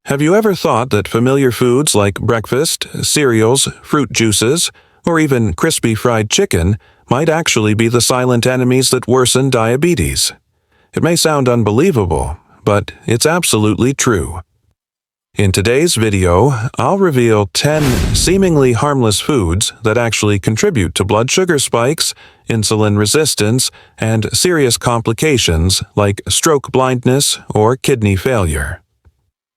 Have you ever thought that familiar foods like breakfast, cereals, fruit juices, or even crispy fried chicken might actually be the silent enemies that worsen diabetes? It may sound unbelievable, but it's absolutely true. In today's video, I'll reveal 10 seemingly harmless foods that actually contribute to blood sugar spikes, insulin resistance, and serious complications like stroke blindness or kidney failure.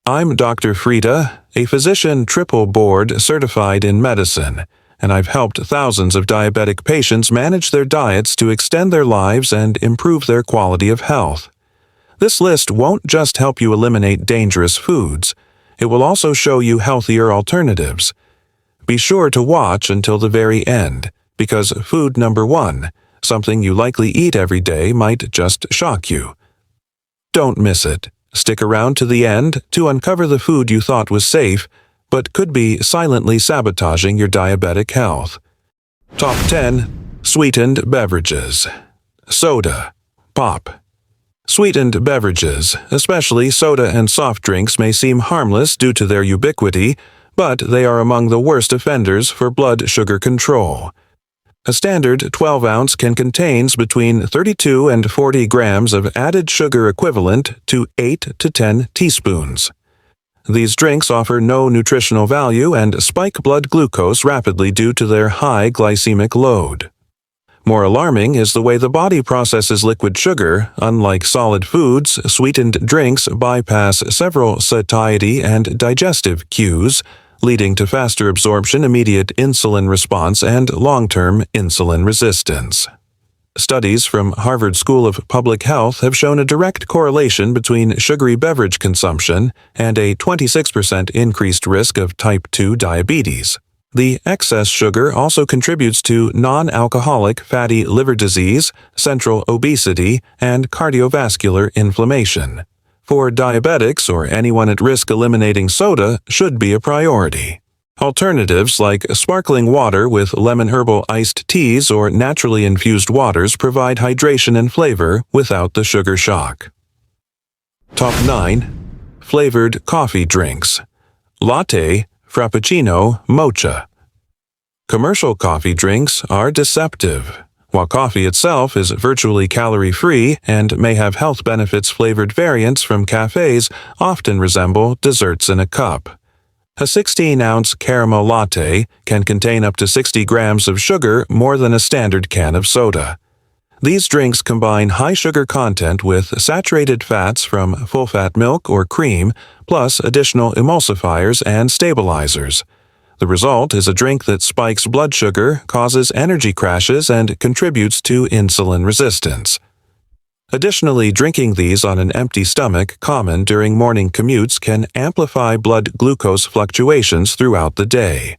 I'm Dr. Frita, a physician triple board certified in medicine, and I've helped thousands of diabetic patients manage their diets to extend their lives and improve their quality of health. This list won't just help you eliminate dangerous foods. It will also show you healthier alternatives. Be sure to watch until the very end, because food number 1, something you likely eat every day, might just shock you. Don't miss it. Stick around to the end to uncover the food you thought was safe, but could be silently sabotaging your diabetic health. Top 10. Sweetened beverages. Soda. Pop. Sweetened beverages, especially soda and soft drinks, may seem harmless due to their ubiquity, but they are among the worst offenders for blood sugar control. A standard 12-ounce can contain between 32 and 40 grams of added sugar equivalent to 8 to 10 teaspoons. These drinks offer no nutritional value and spike blood glucose rapidly due to their high glycemic load. More alarming is the way the body processes liquid sugar. Unlike solid foods, sweetened drinks bypass several satiety and digestive cues, leading to faster absorption, immediate insulin response, and long-term insulin resistance. Studies from Harvard School of Public Health have shown a direct correlation between sugary beverage consumption and a 26% increased risk of type 2 diabetes. The excess sugar also contributes to non-alcoholic fatty liver disease, central obesity, and cardiovascular inflammation. For diabetics or anyone at risk, eliminating soda should be a priority. Alternatives like sparkling water with lemon herbal iced teas or naturally infused waters provide hydration and flavor without the sugar shock. Top 9. Flavored coffee drinks. Latte, Frappuccino, Mocha. Commercial coffee drinks are deceptive. While coffee itself is virtually calorie-free and may have health benefits, flavored variants from cafes often resemble desserts in a cup. A 16-ounce caramel latte can contain up to 60 grams of sugar, more than a standard can of soda. These drinks combine high sugar content with saturated fats from full-fat milk or cream, plus additional emulsifiers and stabilizers. The result is a drink that spikes blood sugar, causes energy crashes, and contributes to insulin resistance. Additionally, drinking these on an empty stomach, common during morning commutes, can amplify blood glucose fluctuations throughout the day.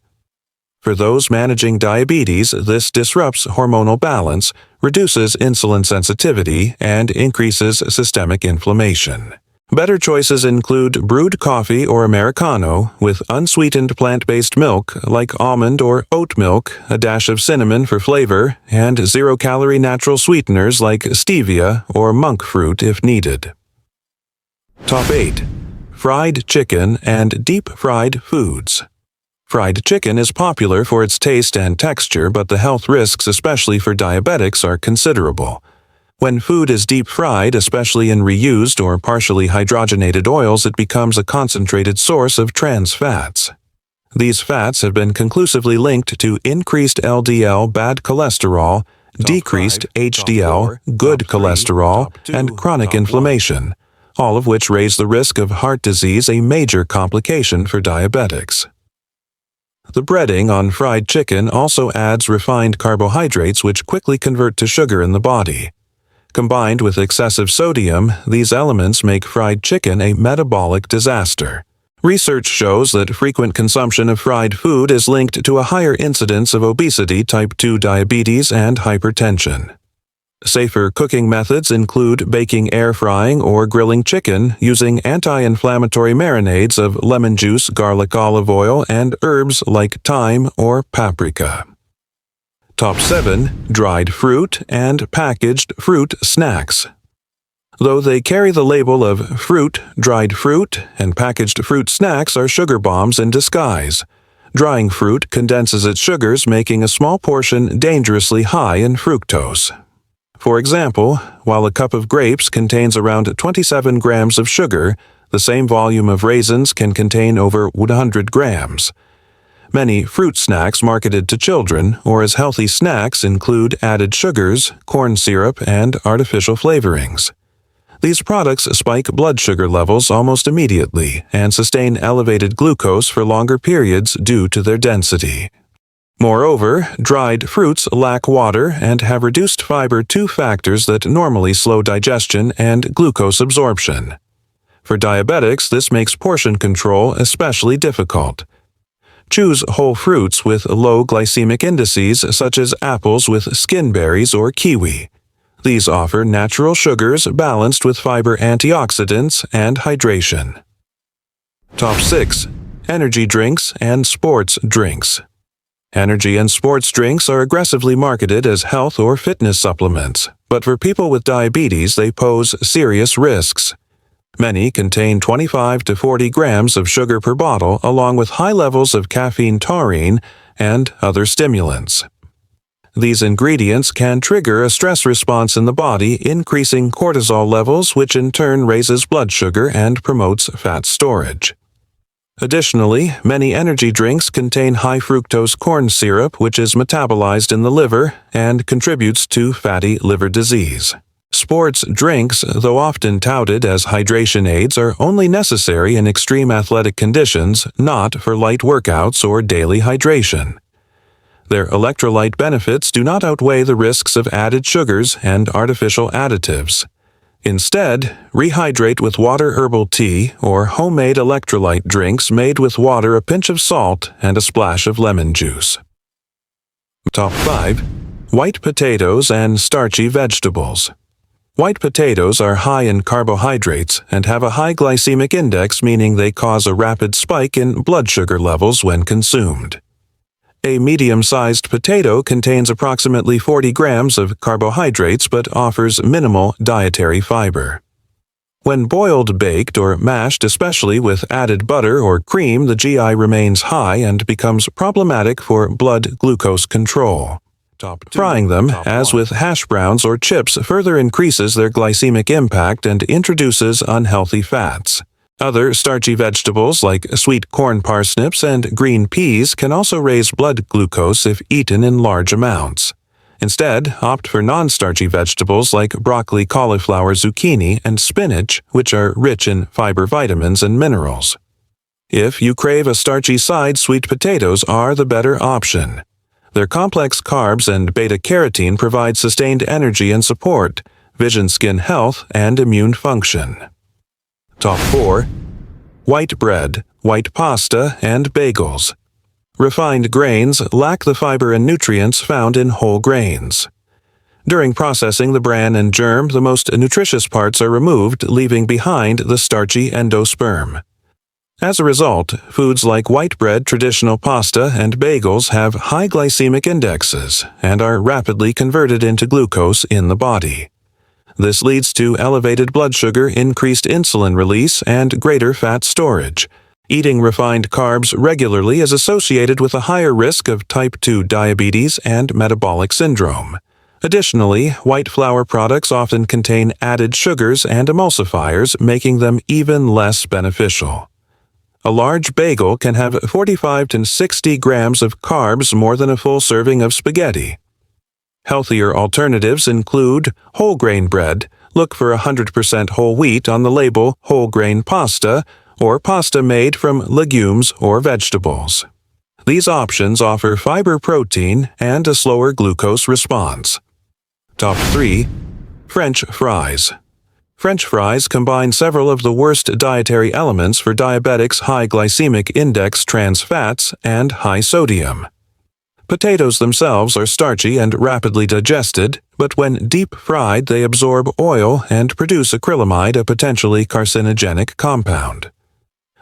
For those managing diabetes, this disrupts hormonal balance, reduces insulin sensitivity, and increases systemic inflammation. Better choices include brewed coffee or Americano with unsweetened plant-based milk like almond or oat milk, a dash of cinnamon for flavor, and zero-calorie natural sweeteners like stevia or monk fruit if needed. Top 8. Fried chicken and deep-fried foods. Fried chicken is popular for its taste and texture, but the health risks, especially for diabetics, are considerable. When food is deep-fried, especially in reused or partially hydrogenated oils, it becomes a concentrated source of trans fats. These fats have been conclusively linked to increased LDL bad cholesterol, decreased HDL good cholesterol, and chronic inflammation, all of which raise the risk of heart disease, a major complication for diabetics. The breading on fried chicken also adds refined carbohydrates, which quickly convert to sugar in the body. Combined with excessive sodium, these elements make fried chicken a metabolic disaster. Research shows that frequent consumption of fried food is linked to a higher incidence of obesity, type 2 diabetes, and hypertension. Safer cooking methods include baking, air frying, or grilling chicken using anti-inflammatory marinades of lemon juice, garlic, olive oil, and herbs like thyme or paprika. Top 7. Dried fruit and packaged fruit snacks. Though they carry the label of fruit, dried fruit, and packaged fruit snacks are sugar bombs in disguise. Drying fruit condenses its sugars, making a small portion dangerously high in fructose. For example, while a cup of grapes contains around 27 grams of sugar, the same volume of raisins can contain over 100 grams. Many fruit snacks marketed to children or as healthy snacks include added sugars, corn syrup, and artificial flavorings. These products spike blood sugar levels almost immediately and sustain elevated glucose for longer periods due to their density. Moreover, dried fruits lack water and have reduced fiber, two factors that normally slow digestion and glucose absorption. For diabetics, this makes portion control especially difficult. Choose whole fruits with low glycemic indices such as apples with skin berries or kiwi. These offer natural sugars balanced with fiber, antioxidants, and hydration. Top 6. Energy drinks and sports drinks. Energy and sports drinks are aggressively marketed as health or fitness supplements, but for people with diabetes they pose serious risks. Many contain 25 to 40 grams of sugar per bottle, along with high levels of caffeine, taurine, and other stimulants. These ingredients can trigger a stress response in the body, increasing cortisol levels, which in turn raises blood sugar and promotes fat storage. Additionally, many energy drinks contain high fructose corn syrup, which is metabolized in the liver and contributes to fatty liver disease. Sports drinks, though often touted as hydration aids, are only necessary in extreme athletic conditions, not for light workouts or daily hydration. Their electrolyte benefits do not outweigh the risks of added sugars and artificial additives. Instead, rehydrate with water herbal tea or homemade electrolyte drinks made with water, a pinch of salt, and a splash of lemon juice. Top 5. White potatoes and starchy vegetables. White potatoes are high in carbohydrates and have a high glycemic index, meaning they cause a rapid spike in blood sugar levels when consumed. A medium-sized potato contains approximately 40 grams of carbohydrates but offers minimal dietary fiber. When boiled, baked, or mashed, especially with added butter or cream, the GI remains high and becomes problematic for blood glucose control. Frying them, as with hash browns or chips, further increases their glycemic impact and introduces unhealthy fats. Other starchy vegetables like sweet corn, parsnips, and green peas can also raise blood glucose if eaten in large amounts. Instead, opt for non-starchy vegetables like broccoli, cauliflower, zucchini, and spinach, which are rich in fiber, vitamins, and minerals. If you crave a starchy side, sweet potatoes are the better option. Their complex carbs and beta-carotene provide sustained energy and support, vision, skin health, and immune function. Top 4. White bread, white pasta, and bagels. Refined grains lack the fiber and nutrients found in whole grains. During processing, the bran and germ, the most nutritious parts, are removed, leaving behind the starchy endosperm. As a result, foods like white bread, traditional pasta, and bagels have high glycemic indexes and are rapidly converted into glucose in the body. This leads to elevated blood sugar, increased insulin release, and greater fat storage. Eating refined carbs regularly is associated with a higher risk of type 2 diabetes and metabolic syndrome. Additionally, white flour products often contain added sugars and emulsifiers, making them even less beneficial. A large bagel can have 45 to 60 grams of carbs, more than a full serving of spaghetti. Healthier alternatives include whole grain bread. Look for 100% whole wheat on the label, whole grain pasta, or pasta made from legumes or vegetables. These options offer fiber, protein, and a slower glucose response. Top 3. French fries. French fries combine several of the worst dietary elements for diabetics: high glycemic index, trans fats, and high sodium. Potatoes themselves are starchy and rapidly digested, but when deep fried they absorb oil and produce acrylamide, a potentially carcinogenic compound.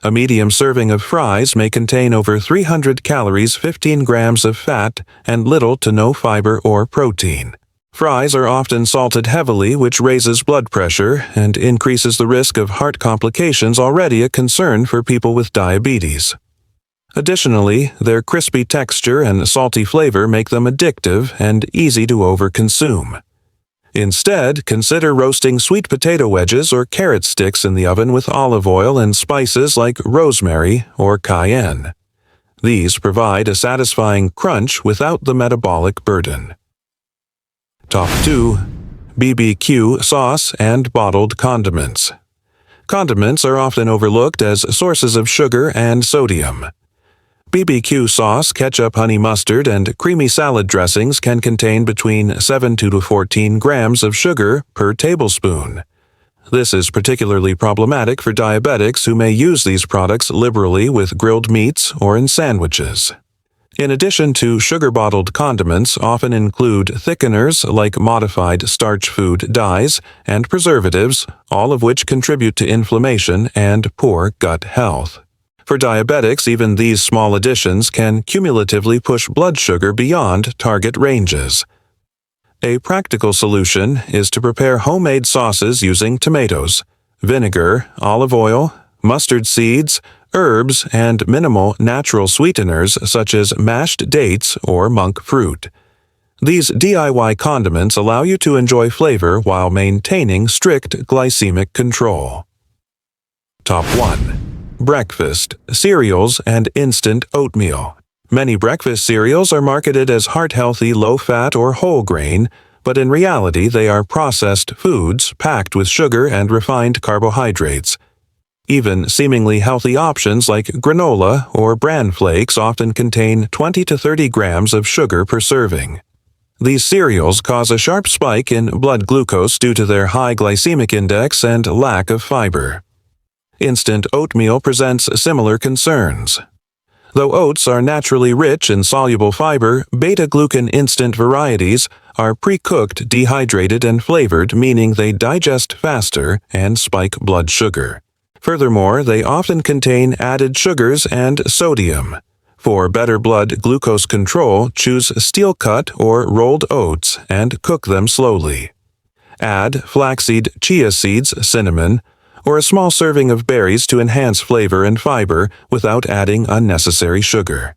A medium serving of fries may contain over 300 calories, 15 grams of fat, and little to no fiber or protein. Fries are often salted heavily, which raises blood pressure and increases the risk of heart complications, already a concern for people with diabetes. Additionally, their crispy texture and salty flavor make them addictive and easy to overconsume. Instead, consider roasting sweet potato wedges or carrot sticks in the oven with olive oil and spices like rosemary or cayenne. These provide a satisfying crunch without the metabolic burden. Top 2. BBQ sauce and bottled condiments. Condiments are often overlooked as sources of sugar and sodium. BBQ sauce, ketchup, honey mustard, and creamy salad dressings can contain between 7 to 14 grams of sugar per tablespoon. This is particularly problematic for diabetics who may use these products liberally with grilled meats or in sandwiches. In addition to sugar-bottled condiments often include thickeners like modified starch food dyes and preservatives, all of which contribute to inflammation and poor gut health. For diabetics, even these small additions can cumulatively push blood sugar beyond target ranges. A practical solution is to prepare homemade sauces using tomatoes, vinegar, olive oil, mustard seeds, herbs, and minimal natural sweeteners such as mashed dates or monk fruit. These DIY condiments allow you to enjoy flavor while maintaining strict glycemic control. Top 1. Breakfast, cereals, and instant oatmeal. Many breakfast cereals are marketed as heart-healthy, low-fat, or whole grain, but in reality they are processed foods packed with sugar and refined carbohydrates. Even seemingly healthy options like granola or bran flakes often contain 20 to 30 grams of sugar per serving. These cereals cause a sharp spike in blood glucose due to their high glycemic index and lack of fiber. Instant oatmeal presents similar concerns. Though oats are naturally rich in soluble fiber, beta-glucan instant varieties are pre-cooked, dehydrated, and flavored, meaning they digest faster and spike blood sugar. Furthermore, they often contain added sugars and sodium. For better blood glucose control, choose steel-cut or rolled oats and cook them slowly. Add flaxseed, chia seeds, cinnamon, or a small serving of berries to enhance flavor and fiber without adding unnecessary sugar.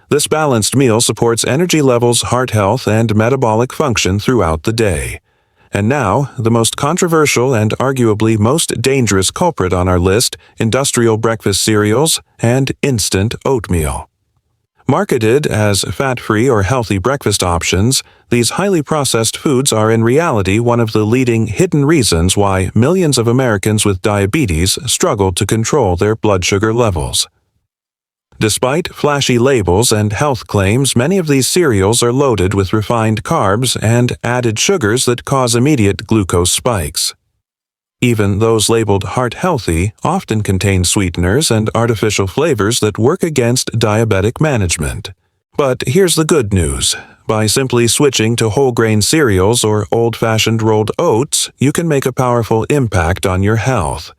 This balanced meal supports energy levels, heart health, and metabolic function throughout the day. And now, the most controversial and arguably most dangerous culprit on our list: industrial breakfast cereals and instant oatmeal. Marketed as fat-free or healthy breakfast options, these highly processed foods are in reality one of the leading hidden reasons why millions of Americans with diabetes struggle to control their blood sugar levels. Despite flashy labels and health claims, many of these cereals are loaded with refined carbs and added sugars that cause immediate glucose spikes. Even those labeled heart-healthy often contain sweeteners and artificial flavors that work against diabetic management. But here's the good news. By simply switching to whole-grain cereals or old-fashioned rolled oats, you can make a powerful impact on your health.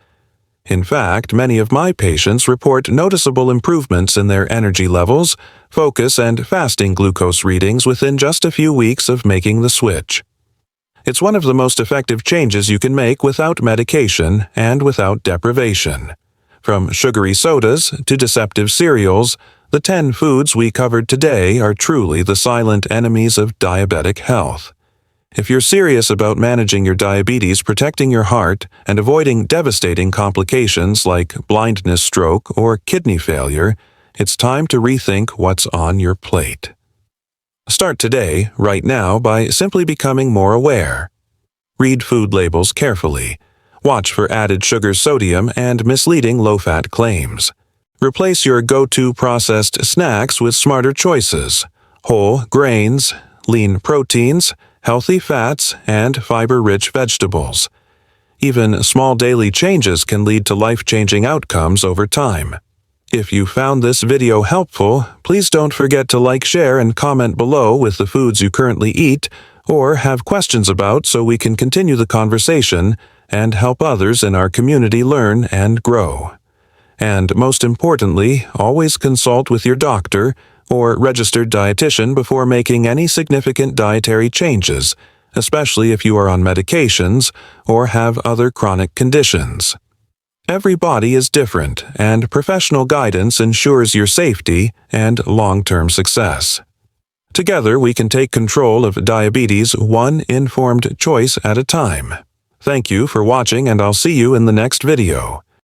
In fact, many of my patients report noticeable improvements in their energy levels, focus, and fasting glucose readings within just a few weeks of making the switch. It's one of the most effective changes you can make without medication and without deprivation. From sugary sodas to deceptive cereals, the 10 foods we covered today are truly the silent enemies of diabetic health. If you're serious about managing your diabetes, protecting your heart, and avoiding devastating complications like blindness, stroke, or kidney failure, it's time to rethink what's on your plate. Start today, right now, by simply becoming more aware. Read food labels carefully. Watch for added sugar, sodium, and misleading low-fat claims. Replace your go-to processed snacks with smarter choices: whole grains, lean proteins, healthy fats, and fiber-rich vegetables. Even small daily changes can lead to life-changing outcomes over time. If you found this video helpful, please don't forget to like, share, and comment below with the foods you currently eat or have questions about, so we can continue the conversation and help others in our community learn and grow. And most importantly, always consult with your doctor or registered dietitian before making any significant dietary changes, especially if you are on medications or have other chronic conditions. Every body is different, and professional guidance ensures your safety and long-term success. Together, we can take control of diabetes one informed choice at a time. Thank you for watching, and I'll see you in the next video.